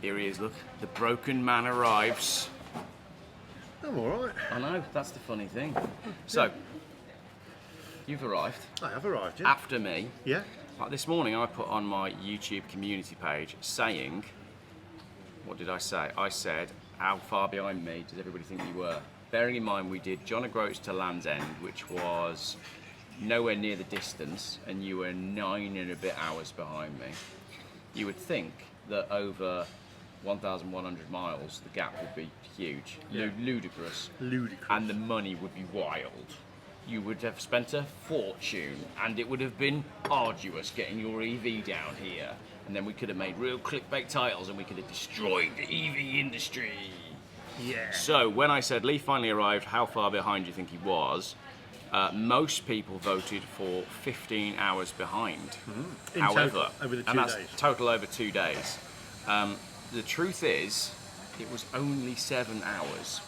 Here he is, look. The broken man arrives. I'm alright. I know, that's the funny thing. So, you've arrived. I have arrived, yeah. After me. Yeah. Like this morning I put on my YouTube community page saying, what did I say? I said, how far behind me does everybody think you were? Bearing in mind we did John O'Groats to Land's End, which was nowhere near the distance, and you were 9 and a bit hours behind me. You would think that over 1,100 miles the gap would be huge, ludicrous, and the money would be wild. You would have spent a fortune, and it would have been arduous getting your EV down here, and then we could have made real clickbait titles and we could have destroyed the EV industry. Yeah. So when I said Lee finally arrived, how far behind do you think he was? Most people voted for 15 hours behind. Mm-hmm. However, total, over the 2 and that's days. total over 2 days. The truth is, it was only 7 hours.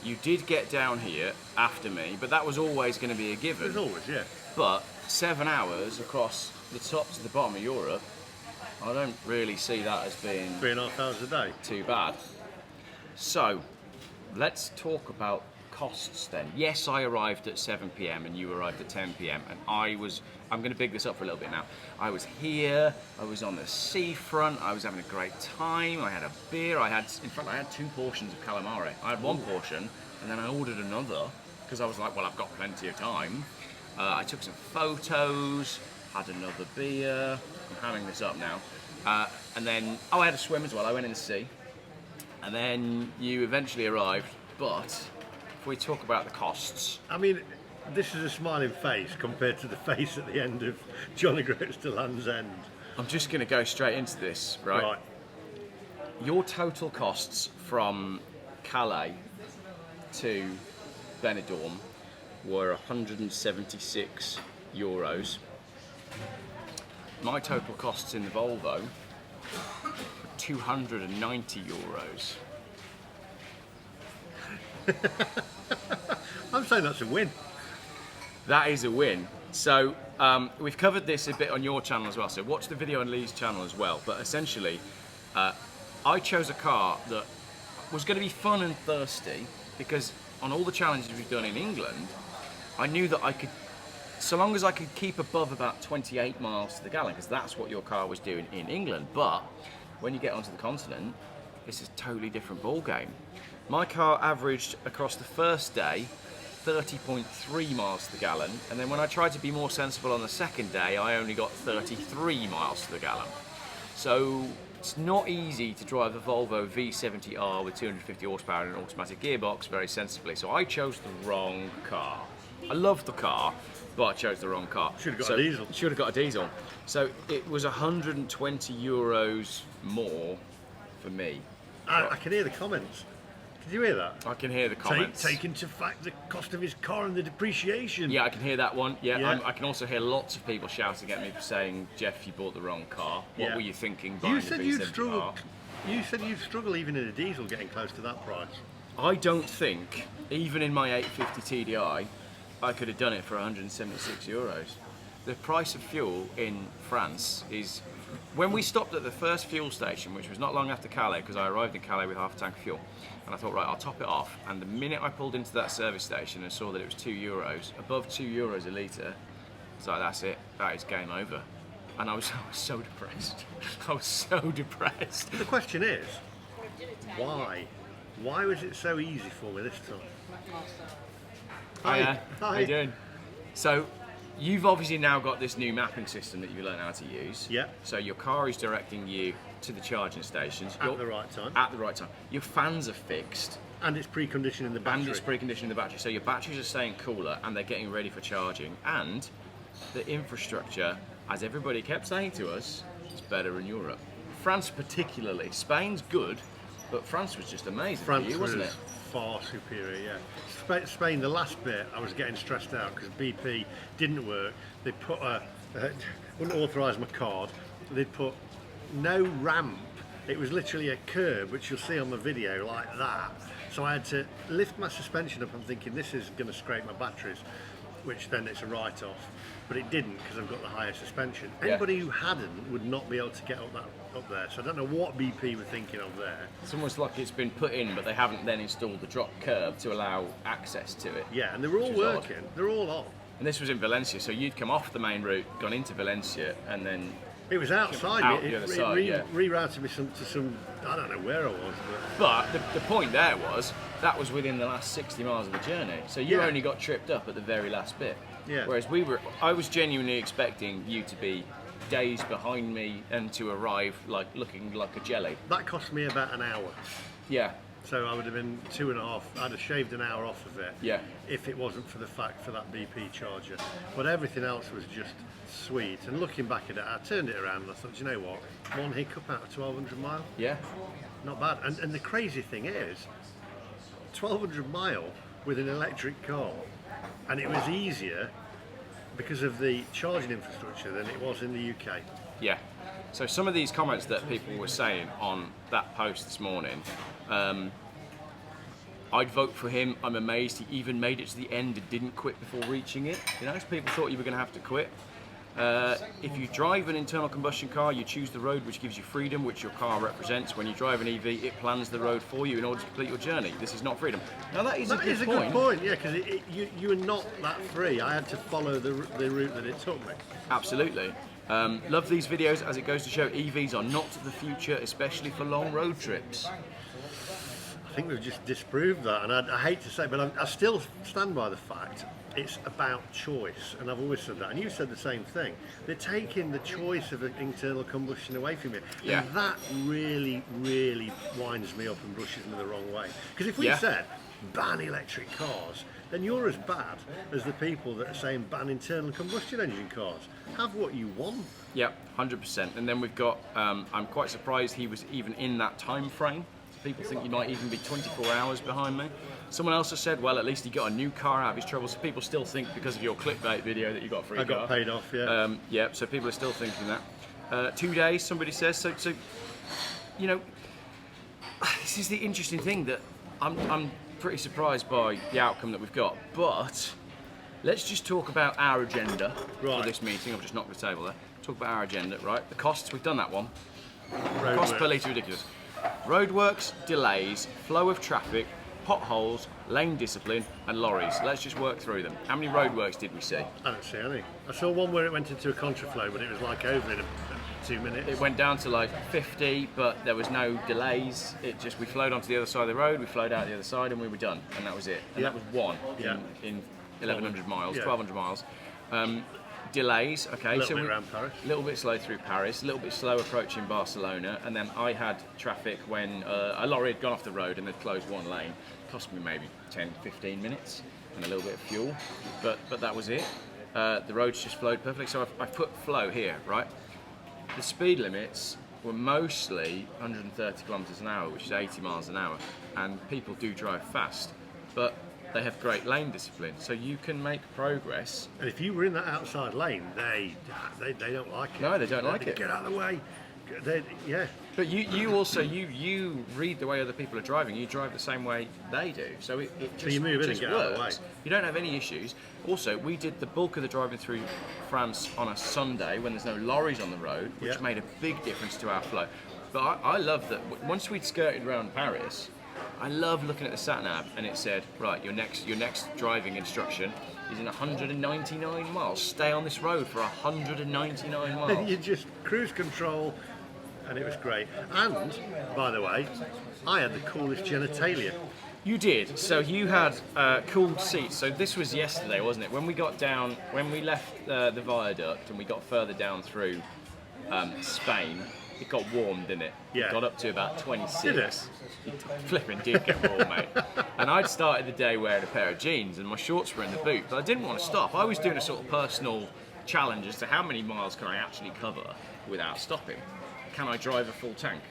You did get down here after me, but that was always going to be a given. As always, yeah. But 7 hours across the top to the bottom of Europe, I don't really see that as being 3.5 hours a day. too bad. So, let's talk about costs then. Yes, I arrived at 7 p.m. and you arrived at 10 p.m. and I'm going to big this up for a little bit now. I was here, I was on the seafront, I was having a great time, I had a beer, in fact I had 2 portions of calamari. I had 1 portion and then I ordered another because I was like, well, I've got plenty of time. I took some photos, had another beer, I'm having this up now. And then, I had a swim as well, I went in the sea. And then you eventually arrived, but if we talk about the costs. I mean, this is a smiling face compared to the face at the end of John O'Groats to Land's End. I'm just going to go straight into this, right? Your total costs from Calais to Benidorm were €176. My total costs in the Volvo were €290. I'm saying that's a win. That is a win. So we've covered this a bit on your channel as well, so watch the video on Lee's channel as well. But essentially, I chose a car that was going to be fun and thirsty because on all the challenges we've done in England, I knew that I could, so long as I could keep above about 28 miles to the gallon, because that's what your car was doing in England. But when you get onto the continent, it's a totally different ball game. My car averaged across the first day 30.3 miles to the gallon, and then when I tried to be more sensible on the second day, I only got 33 miles to the gallon. So it's not easy to drive a Volvo V70 R with 250 horsepower and an automatic gearbox very sensibly, so I chose the wrong car. I love the car, but I chose the wrong car. Should have got a diesel. Should have got a diesel. So it was €120 more for me. I can hear the comments. Did you hear that? I can hear the comments. Take into fact the cost of his car and the depreciation. Yeah, I can hear that one. Yeah. Yeah. I can also hear lots of people shouting at me saying, Geoff, you bought the wrong car. What were you thinking buying You said a you'd V70R? struggle. You said you'd struggle even in a diesel getting close to that price. I don't think, even in my 850 TDI, I could have done it for €176. The price of fuel in France is... When we stopped at the first fuel station, which was not long after Calais, because I arrived in Calais with half a tank of fuel, and I thought, right, I'll top it off. And the minute I pulled into that service station and saw that it was €2, above €2 a litre, I was like, that's it, that is game over. And I was so depressed. I was so depressed. The question is, why? Why was it so easy for me this time? Hi. How you doing? So, you've obviously now got this new mapping system that you've learned how to use. Yeah. So your car is directing you to the charging stations. At the right time. At the right time. Your fans are fixed. And it's preconditioning the battery. And it's preconditioning the battery. So your batteries are staying cooler and they're getting ready for charging. And the infrastructure, as everybody kept saying to us, is better in Europe. France particularly. Spain's good, but France was just amazing for you, wasn't it? Far superior, yeah. Spain, the last bit, I was getting stressed out because BP didn't work. They put wouldn't authorise my card. They'd put no ramp. It was literally a curb, which you'll see on the video, like that. So I had to lift my suspension up. I'm thinking this is going to scrape my batteries. which then it's a write-off. But it didn't because I've got the higher suspension. Anybody who hadn't would not be able to get up there. So I don't know what BP were thinking of there. It's almost like it's been put in, but they haven't then installed the drop curb to allow access to it. Yeah, and they were all working. They're all on. And this was in Valencia, so you'd come off the main route, gone into Valencia, and then it was outside. Out the other side, rerouted me to some. I don't know where I was. But the point there was that was within the last 60 miles of the journey. So you only got tripped up at the very last bit. Yeah. Whereas I was genuinely expecting you to be days behind me and to arrive like looking like a jelly. That cost me about an hour. Yeah. So I would have been 2.5. I'd have shaved an hour off of it. Yeah. If it wasn't for the fact for that BP charger, but everything else was just sweet. And looking back at it, I turned it around and I thought, you know what? One hiccup out of 1,200 mile. Yeah. Not bad. And the crazy thing is, 1,200 mile with an electric car, and it was easier because of the charging infrastructure than it was in the UK. Yeah. So some of these comments that people were saying on that post this morning, I'd vote for him. I'm amazed he even made it to the end and didn't quit before reaching it. You know, people thought you were going to have to quit. If you drive an internal combustion car, you choose the road which gives you freedom, which your car represents. When you drive an EV, it plans the road for you in order to complete your journey. This is not freedom. Now that is a good point. Yeah, because you were not that free. I had to follow the route that it took me. Absolutely. Love these videos as it goes to show EVs are not the future, especially for long road trips. I think we've just disproved that, and I hate to say, but I still stand by the fact it's about choice, and I've always said that, and you said the same thing. They're taking the choice of internal combustion away from you, and that really, really winds me up and brushes me the wrong way. Because if we said ban electric cars, then you're as bad as the people that are saying ban internal combustion engine cars. Have what you want. Yep, 100%. And then we've got, I'm quite surprised he was even in that time frame. People think you might even be 24 hours behind me. Someone else has said, well, at least he got a new car out of his troubles. So people still think because of your clickbait video that you got a free car. I got paid off, yeah. Yeah, so people are still thinking that. 2 days, somebody says. So you know, this is the interesting thing that I'm pretty surprised by the outcome that we've got. But let's just talk about our agenda for this meeting. I've just knocked the table there. Talk about our agenda, right? The costs, we've done that one. Cost per litre, ridiculous. Roadworks, delays, flow of traffic, potholes, lane discipline, and lorries. Let's just work through them. How many roadworks did we see? I don't see any. I saw one where it went into a contraflow, but it was like over in 2 minutes. It went down to like 50, but there was no delays. We flowed onto the other side of the road, we flowed out the other side, and we were done. And that was it. And that was one in 1,100 miles, 1,200 miles. Delays, okay. A little bit around Paris. A little bit slow through Paris, a little bit slow approaching Barcelona, and then I had traffic when a lorry had gone off the road and they'd closed one lane. Cost me maybe 10, 15 minutes and a little bit of fuel, but that was it. The roads just flowed perfectly, so I've put flow here, right? The speed limits were mostly 130 kilometres an hour, which is 80 miles an hour, and people do drive fast, but they have great lane discipline, so you can make progress. And if you were in that outside lane, they don't like it. No, they don't like it. Get out of the way. But you also read the way other people are driving. You drive the same way they do, so it just, so you move in just and get works. out of the way. You don't have any issues. Also, we did the bulk of the driving through France on a Sunday when there's no lorries on the road, which made a big difference to our flow. But I love that once we'd skirted around Paris, I love looking at the sat nav and it said, right, your next driving instruction is in 199 miles. Stay on this road for 199 miles. You just cruise control, and it was great. And by the way, I had the coolest genitalia. You did. So you had cooled seats. So this was yesterday, wasn't it? When we got down, when we left the viaduct and we got further down through Spain, it got warm, didn't it? Yeah. It got up to about 26. Did it? Flipping did get warm, mate. And I'd started the day wearing a pair of jeans and my shorts were in the boot, but I didn't want to stop. I was doing a sort of personal challenge as to how many miles can I actually cover without stopping. Can I drive a full tank?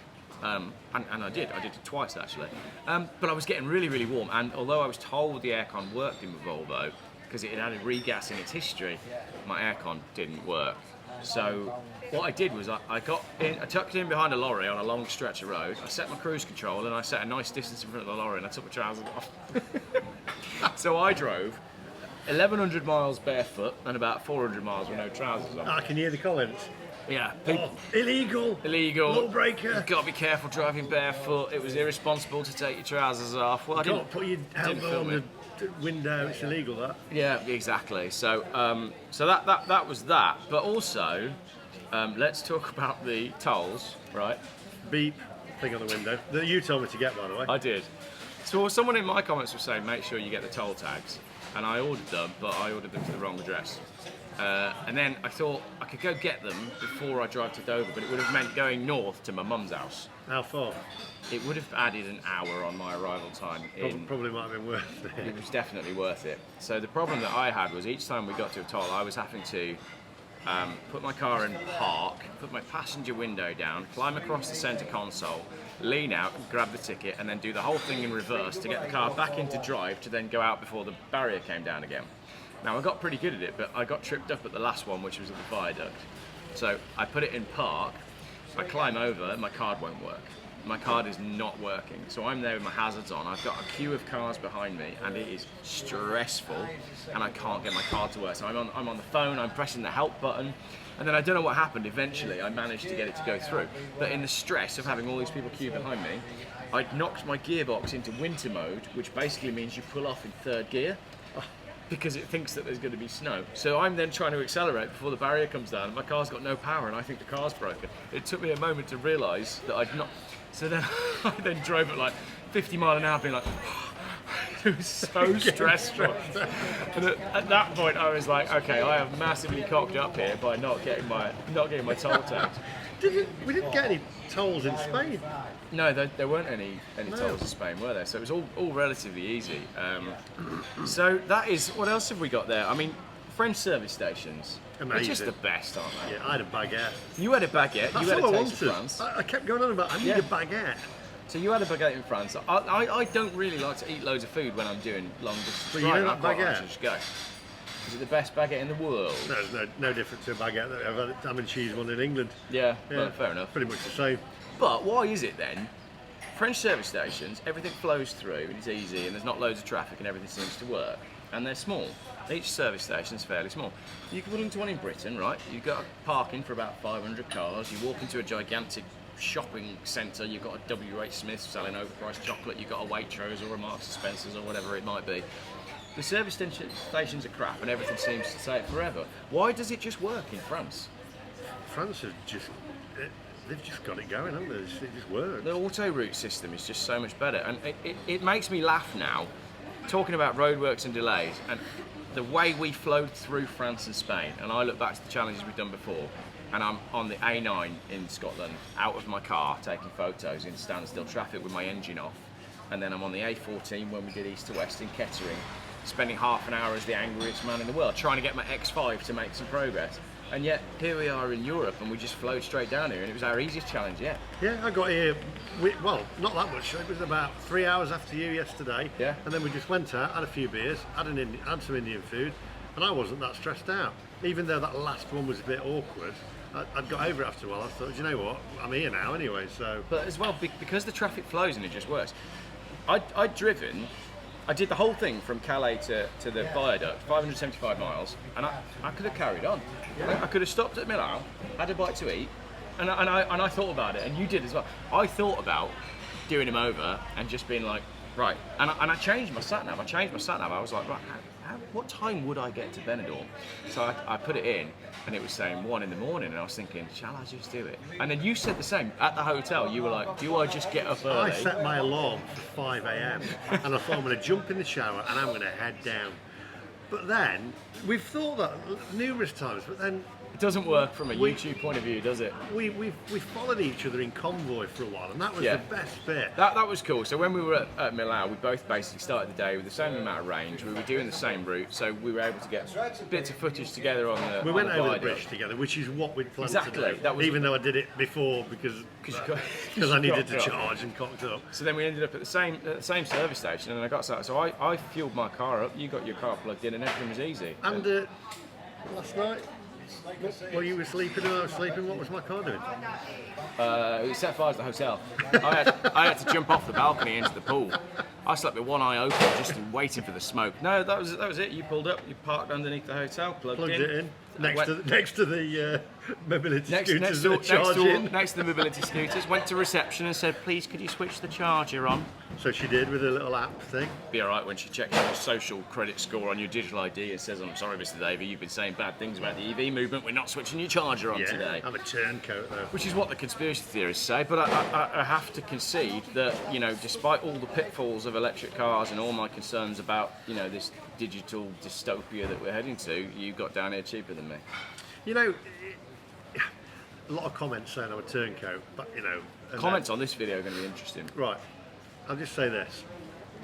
And I did. I did it twice, actually. But I was getting really, really warm. And although I was told the aircon worked in the Volvo, because it had regas in its history, my aircon didn't work. So what I did was I tucked in behind a lorry on a long stretch of road. I set my cruise control and I set a nice distance in front of the lorry and I took my trousers off. So I drove 1100 miles barefoot and about 400 miles with no trousers on. I can hear the comments. Yeah, Oh, illegal. illegal. Law breaker. You've got to be careful driving barefoot. It was irresponsible to take your trousers off. Well, I Don't didn't put your elbow film on it. the window. It's illegal. That. Yeah, exactly. So, so that was that. But also, let's talk about the tolls, right? Beep thing on the window that you told me to get, by the way. I did. So someone in my comments was saying, make sure you get the toll tags, and I ordered them, but I ordered them to the wrong address. And then I thought I could go get them before I drive to Dover, but it would have meant going north to my mum's house. How far? It would have added an hour on my arrival time. Probably might have been worth it. It was definitely worth it. So the problem that I had was each time we got to a toll, I was having to put my car in park, put my passenger window down, climb across the centre console, lean out, grab the ticket, and then do the whole thing in reverse to get the car back into drive to then go out before the barrier came down again. Now, I got pretty good at it, but I got tripped up at the last one, which was at the viaduct. So I put it in park, I climb over, and my card won't work. My card is not working. So I'm there with my hazards on. I've got a queue of cars behind me, and it is stressful, and I can't get my card to work. So I'm on the phone, I'm pressing the help button, and then I don't know what happened. Eventually, I managed to get it to go through. But in the stress of having all these people queue behind me, I'd knocked my gearbox into winter mode, which basically means you pull off in third gear, because it thinks that there's going to be snow. So I'm then trying to accelerate before the barrier comes down, and my car's got no power, and I think the car's broken. It took me a moment to realise that I'd not. So then I then drove at like 50 miles an hour, being like, it was so stressful. And at that point, I was like, okay, I have massively cocked up here by not getting my toll tags. We didn't get any tolls in Spain. No, there weren't any tolls in Spain, were there? So it was all relatively easy. So that is, what else have we got there? I mean, French service stations. Amazing. They're just the best, aren't they? Yeah, I had a baguette. You had a baguette. That's you had all a I taste of wanted. France. I kept going on about, I need a baguette. So you had a baguette in France. I don't really like to eat loads of food when I'm doing long distance But you driving. know I that quite like baguette? to just go. Is it the best baguette in the world? No, there's no difference to a baguette that I've had ham and cheese one in England. Yeah, well, fair enough. Pretty much the same. But why is it then? French service stations, everything flows through and it's easy and there's not loads of traffic and everything seems to work. And they're small. Each service station is fairly small. You can put into one in Britain, right? You've got parking for about 500 cars. You walk into a gigantic shopping centre, you've got a WH Smith selling overpriced chocolate, you've got a Waitrose or a Marks and Spencer's or whatever it might be. The service stations are crap and everything seems to take forever. Why does it just work in France? France has just, they've just got it going, haven't they? It just works. The auto route system is just so much better, and it makes me laugh now, talking about roadworks and delays, and the way we flowed through France and Spain, and I look back to the challenges we've done before, and I'm on the A9 in Scotland, out of my car, taking photos in standstill traffic with my engine off, and then I'm on the A14 when we did east to west in Kettering, spending half an hour as the angriest man in the world, trying to get my X5 to make some progress. And yet, here we are in Europe, and we just flowed straight down here, and it was our easiest challenge yet. Yeah, I got here, well, not that much. It was about 3 hours after you yesterday. Yeah. And then we just went out, had a few beers, had some Indian food, and I wasn't that stressed out. Even though that last one was a bit awkward, I'd got over it after a while. I thought, you know what, I'm here now anyway, so... But as well, because the traffic flows and it just works. I'd driven, I did the whole thing from Calais to the viaduct, 575 miles, and I could have carried on. I could have stopped at Millau, had a bite to eat, and I thought about it, and you did as well. I thought about doing him over and just being like, right, and I changed my sat nav. I was like, right, what time would I get to Benidorm? So I put it in, and it was saying 1 in the morning, and I was thinking, shall I just do it? And then you said the same at the hotel. You were like, do I just get up early? I set my alarm for 5 a.m. and I thought I'm going to jump in the shower and I'm going to head down. But then, we've thought that numerous times, but then... It doesn't work from a YouTube point of view, does it? We followed each other in Convoy for a while, and that was the best bit. That was cool. So when we were at Millau, we both basically started the day with the same amount of range. We were doing the same route, so we were able to get bits of footage together on the. We went over the viaduct. bridge together, which is what we'd planned Exactly. to do. That was even though I did it before because I needed to charge and cocked up. So then we ended up at the same service station, and I got so I fueled my car up. You got your car plugged in, and everything was easy. And last night, while you were sleeping and I was sleeping, what was my car doing? It set fire to the hotel. I had to jump off the balcony into the pool. I slept with one eye open, just waiting for the smoke. No, that was it. You pulled up, you parked underneath the hotel, plugged it in. Next to the mobility scooters next to the mobility scooters. Went to reception and said, please, could you switch the charger on? So she did with a little app thing. Be all right when she checks your social credit score on your digital ID and says, I'm sorry, Mr. Davey, you've been saying bad things about the EV movement. We're not switching your charger on today. I'm a turncoat though. Which is what the conspiracy theorists say, but I have to concede that, you know, despite all the pitfalls of electric cars and all my concerns about, you know, this digital dystopia that we're heading to, you got down here cheaper than me. You know, a lot of comments saying I'm a turncoat, but you know... Comments on this video are going to be interesting. Right, I'll just say this,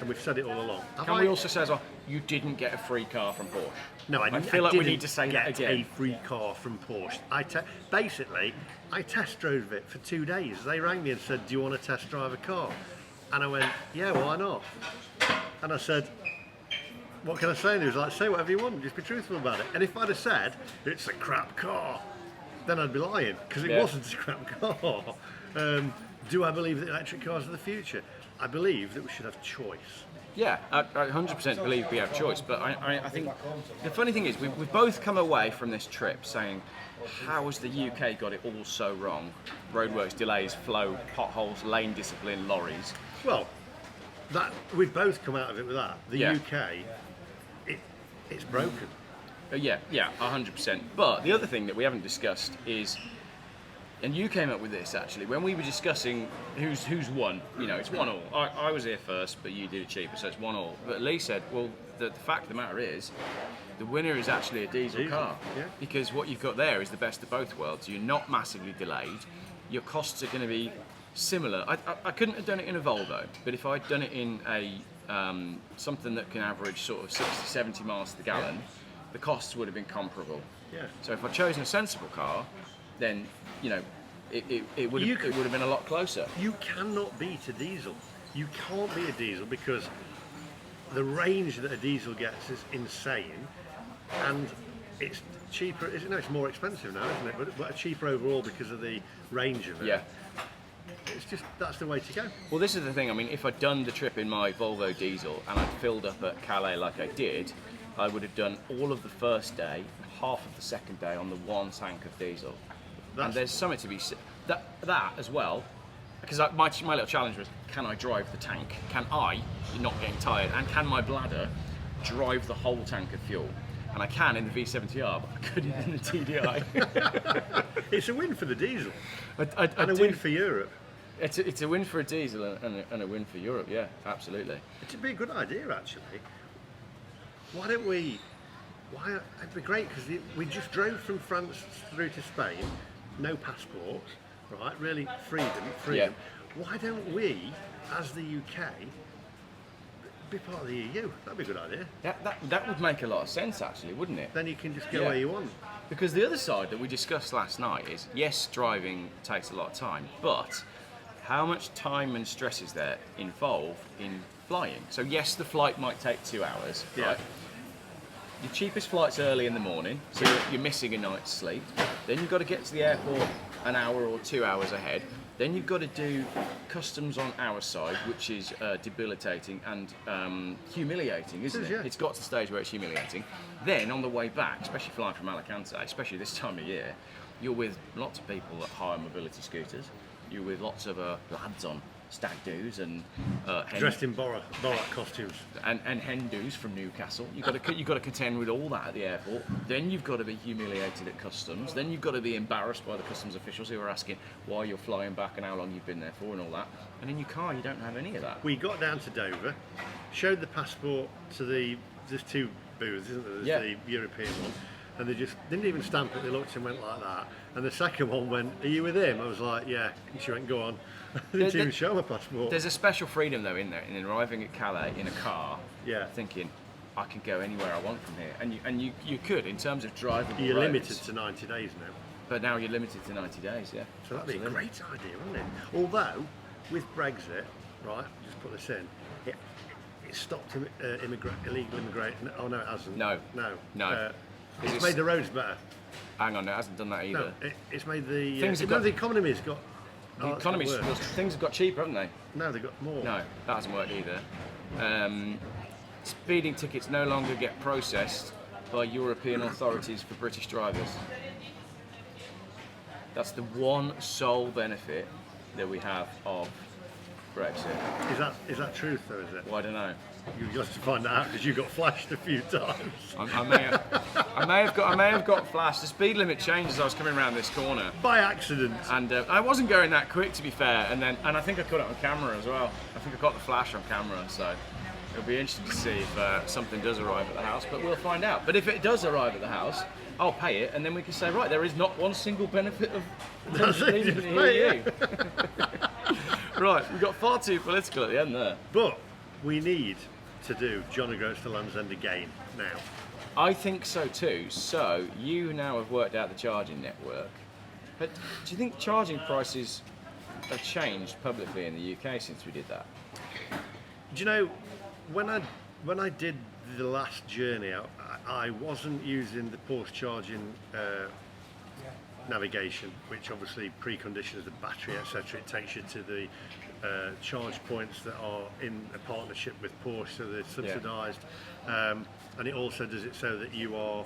and we've said it all along. Can we also say as well, you didn't get a free car from Porsche? No, I feel like we need to say get that again. a free car from Porsche. Basically, I test drove it for 2 days. They rang me and said, do you want to test drive a car? And I went, yeah, why not? And I said, what can I say? And he was like, say whatever you want, just be truthful about it. And if I'd have said, it's a crap car, then I'd be lying, because it wasn't a crap car. Do I believe that electric cars are the future? I believe that we should have choice. Yeah, I 100% believe we have choice, but I think the funny thing is we've both come away from this trip saying, how has the UK got it all so wrong? Roadworks, delays, flow, potholes, lane discipline, lorries. Well, that we've both come out of it with that. The UK, it's broken. Yeah, 100%. But the other thing that we haven't discussed is, and you came up with this actually, when we were discussing who's won, you know, it's 1-1. I was here first, but you did it cheaper, so it's 1-1. But Lee said, well, the fact of the matter is, the winner is actually a diesel car. Yeah. Because what you've got there is the best of both worlds. You're not massively delayed. Your costs are going to be similar. I couldn't have done it in a Volvo, but if I'd done it in a something that can average sort of 60, 70 miles to the gallon, the costs would have been comparable. Yeah. So if I'd chosen a sensible car, then, you know, it would have been a lot closer. You cannot beat a diesel. You can't beat a diesel because the range that a diesel gets is insane, and it's cheaper. It's more expensive now, isn't it? But cheaper overall because of the range of it. Yeah. It's just, that's the way to go. Well, this is the thing. I mean, if I'd done the trip in my Volvo diesel and I'd filled up at Calais like I did, I would have done all of the first day, half of the second day on the one tank of diesel. And there's something to be said. That as well, because my little challenge was, can I drive the tank? Can I, not getting tired, and can my bladder drive the whole tank of fuel? And I can in the V70R, but I couldn't in the TDI. It's a win for the diesel, and a win for Europe. It's a win for a diesel and a win for Europe, yeah, absolutely. It'd be a good idea, actually. Why don't we? It'd be great, because we just drove from France through to Spain, no passport, right? Really, freedom. Yeah. Why don't we, as the UK, be part of the EU? That'd be a good idea. That would make a lot of sense, actually, wouldn't it? Then you can just go where you want. Because the other side that we discussed last night is, yes, driving takes a lot of time, but how much time and stress is there involved in flying? So yes, the flight might take 2 hours, right? Your cheapest flight's early in the morning, so you're missing a night's sleep. Then you've got to get to the airport an hour or 2 hours ahead. Then you've got to do customs on our side, which is debilitating and humiliating, isn't it? Yeah. It's got to the stage where it's humiliating. Then on the way back, especially flying from Alicante, especially this time of year, you're with lots of people that hire mobility scooters. You're with lots of lads on stag doos and dressed in Borat costumes and hen doos from Newcastle. You've got to contend with all that at the airport. Then you've got to be humiliated at customs. Then you've got to be embarrassed by the customs officials who are asking why you're flying back and how long you've been there for and all that. And in your car, you don't have any of that. We got down to Dover, showed the passport to there's 2 booths, isn't there? There's the European one. And they just didn't even stamp it, they looked and went like that. And the second one went, are you with him? I was like, yeah. And she went, go on. They didn't even show my passport. There's a special freedom though in there, in arriving at Calais in a car, thinking, I can go anywhere I want from here. And you could, in terms of driving. You're limited to 90 days now. But now you're limited to 90 days, yeah. So that'd be a great idea, wouldn't it? Although, with Brexit, right, just put this in, it stopped illegal immigration. Oh no, it hasn't. No. It's made the roads better. Hang on, it hasn't done that either. No, it's made the... the economy's got... things have got cheaper, haven't they? No, they've got more. No, that hasn't worked either. Speeding tickets no longer get processed by European authorities for British drivers. That's the one sole benefit that we have of Brexit. Is that truth though? Is it? Well, I don't know. You just to find that out because you got flashed a few times. I may have got flashed. The speed limit changed as I was coming around this corner, By accident. and I wasn't going that quick, to be fair. And I think I caught it on camera as well. I think I got the flash on camera, so it'll be interesting to see if something does arrive at the house. But we'll find out. But if it does arrive at the house, I'll pay it, and then we can say, right, there is not one single benefit of That's it, leaving just the pay EU. Right, we got far too political at the end there. But we need to do John O'Groats to Land's End again now. I think so too. So you now have worked out the charging network. But do you think charging prices have changed publicly in the UK since we did that? Do you know, when I did the last journey, I wasn't using the Porsche charging navigation, which obviously preconditions the battery, etc. It takes you to the charge points that are in a partnership with Porsche, so they're subsidised, and it also does it so that you are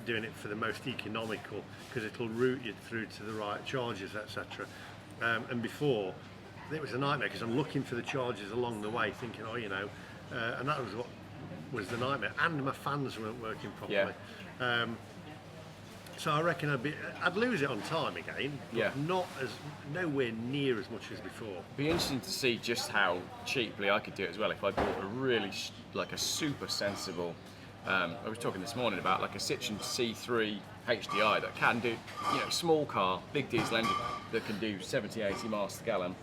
doing it for the most economical, because it'll route you through to the right charges, etc. And before, it was a nightmare because I'm looking for the charges along the way, thinking, oh, you know, and that was what was the nightmare, and my fans weren't working properly. So I reckon I'd lose it on time again, but nowhere near as much as before. Be interesting to see just how cheaply I could do it as well if I bought a really like a super sensible. I was talking this morning about like a Citroen C3 HDI that can do, you know, small car, big diesel engine that can do 70, 80 miles per gallon,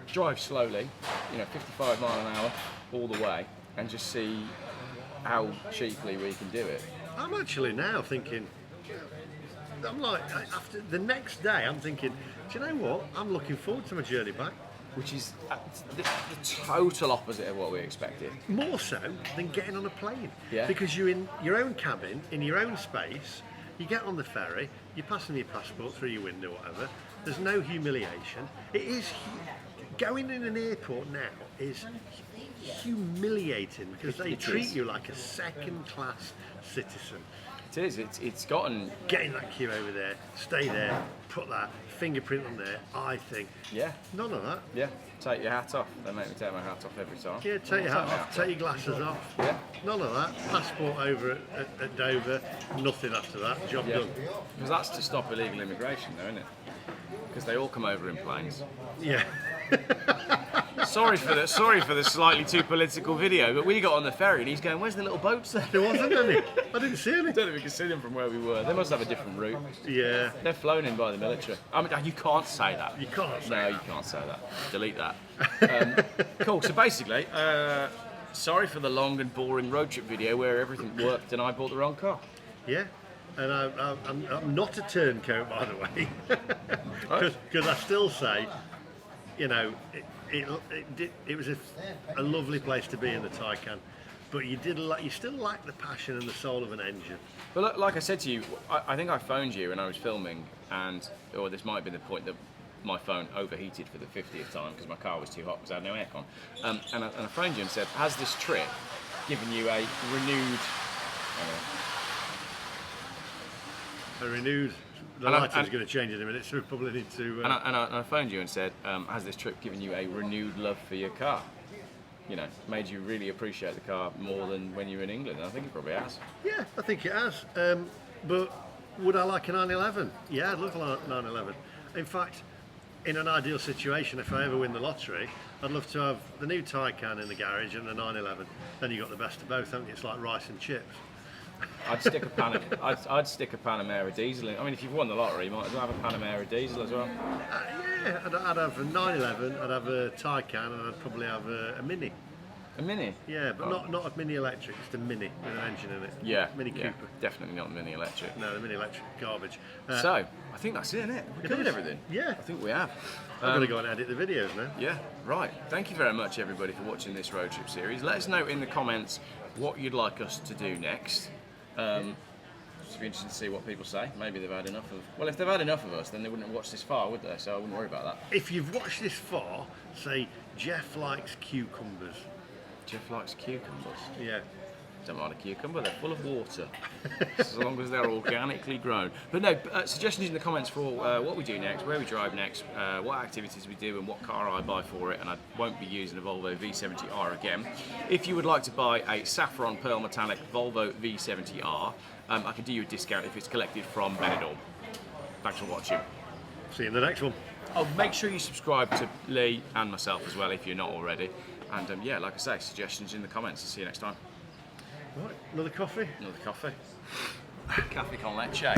drive slowly, you know, 55 mile an hour all the way, and just see how cheaply we can do it. I'm actually now thinking, I'm like, after the next day, I'm thinking, do you know what? I'm looking forward to my journey back. Which is the total opposite of what we expected. More so than getting on a plane. Yeah. Because you're in your own cabin, in your own space, you get on the ferry, you're passing your passport through your window, whatever. There's no humiliation. It is, going in an airport now is humiliating because they treat you like a second-class citizen. It is. It's gotten. Get in that queue over there, stay there, put that fingerprint on there. I think. Yeah. None of that. Yeah. Take your hat off. They make me take my hat off every time. Yeah. Take your hat off. Take your glasses off. Yeah. None of that. Passport over at Dover. Nothing after that. Job done. Because that's to stop illegal immigration, though, isn't it? Because they all come over in planes. Yeah. Sorry for the slightly too political video, but we got on the ferry and he's going, "Where's the little boats there?" There wasn't any. I didn't see any. I don't know if we can see them from where we were. They must have a different route. Yeah. They're flown in by the military. I mean, you can't say that. You can't say No, that. you can't say that. Delete that. Cool. So basically, sorry for the long and boring road trip video where everything worked and I bought the wrong car. Yeah. And I'm not a turncoat, by the way, because I still say, you know, it was a lovely place to be in the Taycan, but you still lack the passion and the soul of an engine. But look, like I said to you, I think I phoned you and I was filming, or this might have been the point that my phone overheated for the 50th time because my car was too hot because I had no aircon. And I phoned you and said, has this trip given you a renewed... The lighting's going to change in a minute, so we probably need to... And I phoned you and said, has this trip given you a renewed love for your car? You know, made you really appreciate the car more than when you were in England? And I think it probably has. Yeah, I think it has. But would I like a 911? Yeah, I'd love a 911. In fact, in an ideal situation, if I ever win the lottery, I'd love to have the new Taycan in the garage and the 911. Then you got the best of both, haven't you? It's like rice and chips. I'd stick a Panamera diesel in. I mean, if you've won the lottery, you might as well have a Panamera diesel as well. Yeah, I'd have a 911, I'd have a Taycan, and I'd probably have a Mini. A Mini? Yeah, but not a Mini electric, just a Mini with an engine in it. Yeah, Mini Cooper. Definitely not a Mini electric. No, the Mini electric garbage. So, I think that's it, isn't it? We covered everything. Yeah. I think we have. I'm going to go and edit the videos now. Yeah, right. Thank you very much, everybody, for watching this road trip series. Let us know in the comments what you'd like us to do next. It'd be interesting to see what people say. Maybe they've had enough of... Well, if they've had enough of us, then they wouldn't have watched this far, would they? So I wouldn't worry about that. If you've watched this far, say, Geoff likes cucumbers. Geoff likes cucumbers. Yeah. Don't mind a cucumber, they're full of water, as long as they're organically grown. But no, suggestions in the comments for what we do next, where we drive next, what activities we do and what car I buy for it, and I won't be using a Volvo V70R again. If you would like to buy a saffron pearl metallic Volvo V70R, I can do you a discount if it's collected from Benidorm. Thanks for watching. See you in the next one. Oh, make sure you subscribe to Lee and myself as well if you're not already. And yeah, like I say, suggestions in the comments. See you next time. Right, another coffee? Another coffee. Cafe con leche.